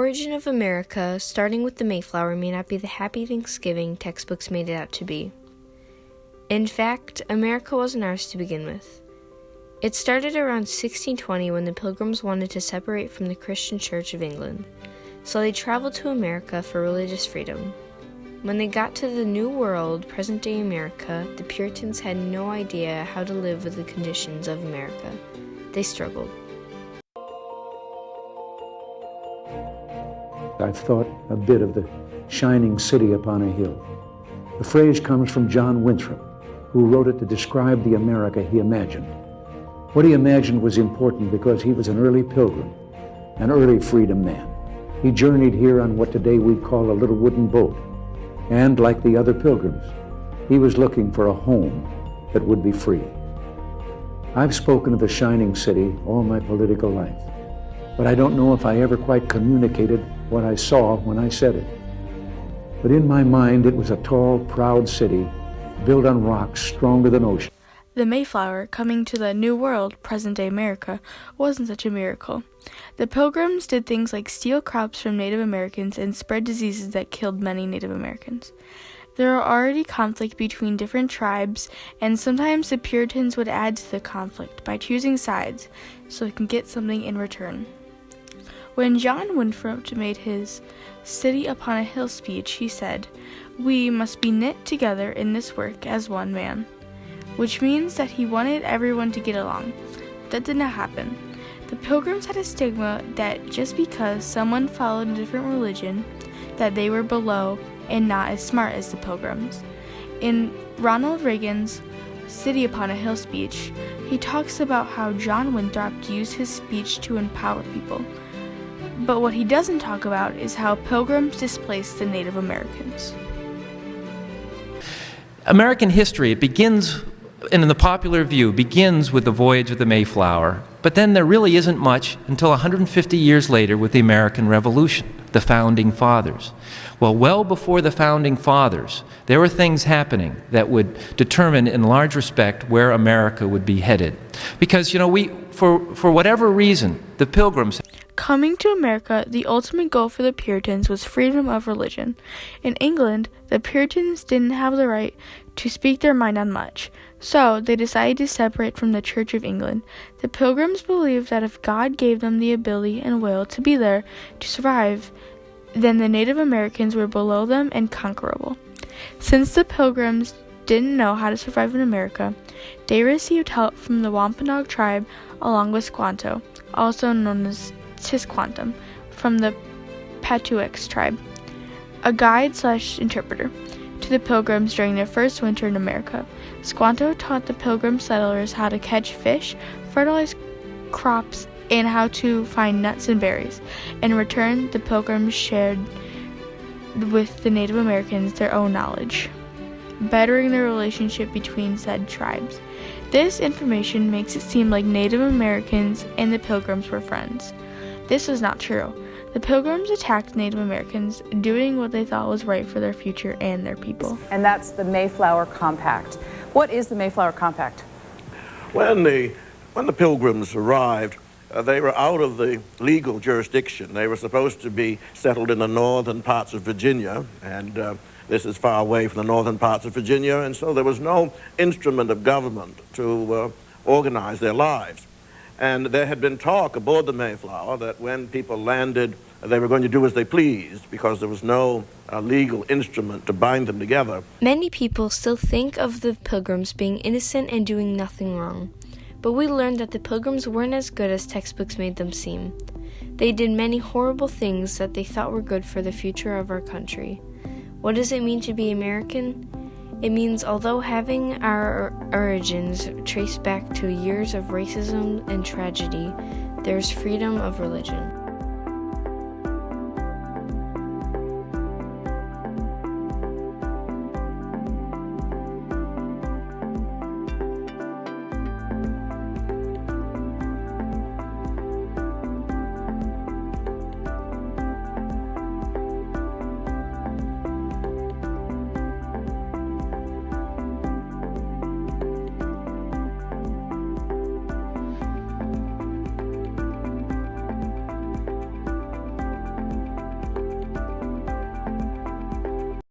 origin of America, starting with the Mayflower, may not be the happy Thanksgiving textbooks made it out to be. In fact, America wasn't ours to begin with. It started around 1620 when the Pilgrims wanted to separate from the Christian Church of England, so they traveled to America for religious freedom. When they got to the New World, present-day America, the Puritans had no idea how to live with the conditions of America. They struggled. I've thought a bit of the shining city upon a hill. The phrase comes from John Winthrop, who wrote it to describe the America he imagined. What he imagined was important because he was an early pilgrim, an early freedom man. He journeyed here on what today we'd call a little wooden boat. And like the other pilgrims, he was looking for a home that would be free. I've spoken of the shining city all my political life, but I don't know if I ever quite communicated what I saw when I said it. But in my mind, it was a tall, proud city built on rocks stronger than ocean. The Mayflower, coming to the New World, present-day America, wasn't such a miracle. The Pilgrims did things like steal crops from Native Americans and spread diseases that killed many Native Americans. There were already conflict between different tribes, and sometimes the Puritans would add to the conflict by choosing sides so they can get something in return. When John Winthrop made his City Upon a Hill speech, he said, "We must be knit together in this work as one man," which means that he wanted everyone to get along. That did not happen. The Pilgrims had a stigma that just because someone followed a different religion, that they were below and not as smart as the Pilgrims. In Ronald Reagan's City Upon a Hill speech, he talks about how John Winthrop used his speech to empower people. But what he doesn't talk about is how Pilgrims displaced the Native Americans. American history, it begins, and in the popular view, begins with the voyage of the Mayflower. But then there really isn't much until 150 years later with the American Revolution, the Founding Fathers. Well before the Founding Fathers, there were things happening that would determine in large respect where America would be headed. Because, for whatever reason, the Pilgrims... Coming to America, the ultimate goal for the Puritans was freedom of religion. In England, the Puritans didn't have the right to speak their mind on much, so they decided to separate from the Church of England. The Pilgrims believed that if God gave them the ability and will to be there to survive, then the Native Americans were below them and conquerable. Since the Pilgrims didn't know how to survive in America, they received help from the Wampanoag tribe along with Squanto, also known as Tisquantum, from the Patuxet tribe, a guide/interpreter to the Pilgrims during their first winter in America. Squanto taught the Pilgrim settlers how to catch fish, fertilize crops, and how to find nuts and berries. In return, the Pilgrims shared with the Native Americans their own knowledge, bettering the relationship between said tribes. This information makes it seem like Native Americans and the Pilgrims were friends. This was not true. The Pilgrims attacked Native Americans, doing what they thought was right for their future and their people. And that's the Mayflower Compact. What is the Mayflower Compact? When the Pilgrims arrived, they were out of the legal jurisdiction. They were supposed to be settled in the northern parts of Virginia, and this is far away from the northern parts of Virginia, and so there was no instrument of government to organize their lives. And there had been talk aboard the Mayflower that when people landed, they were going to do as they pleased because there was no legal instrument to bind them together. Many people still think of the Pilgrims being innocent and doing nothing wrong. But we learned that the Pilgrims weren't as good as textbooks made them seem. They did many horrible things that they thought were good for the future of our country. What does it mean to be American? It means although having our origins traced back to years of racism and tragedy, there's freedom of religion.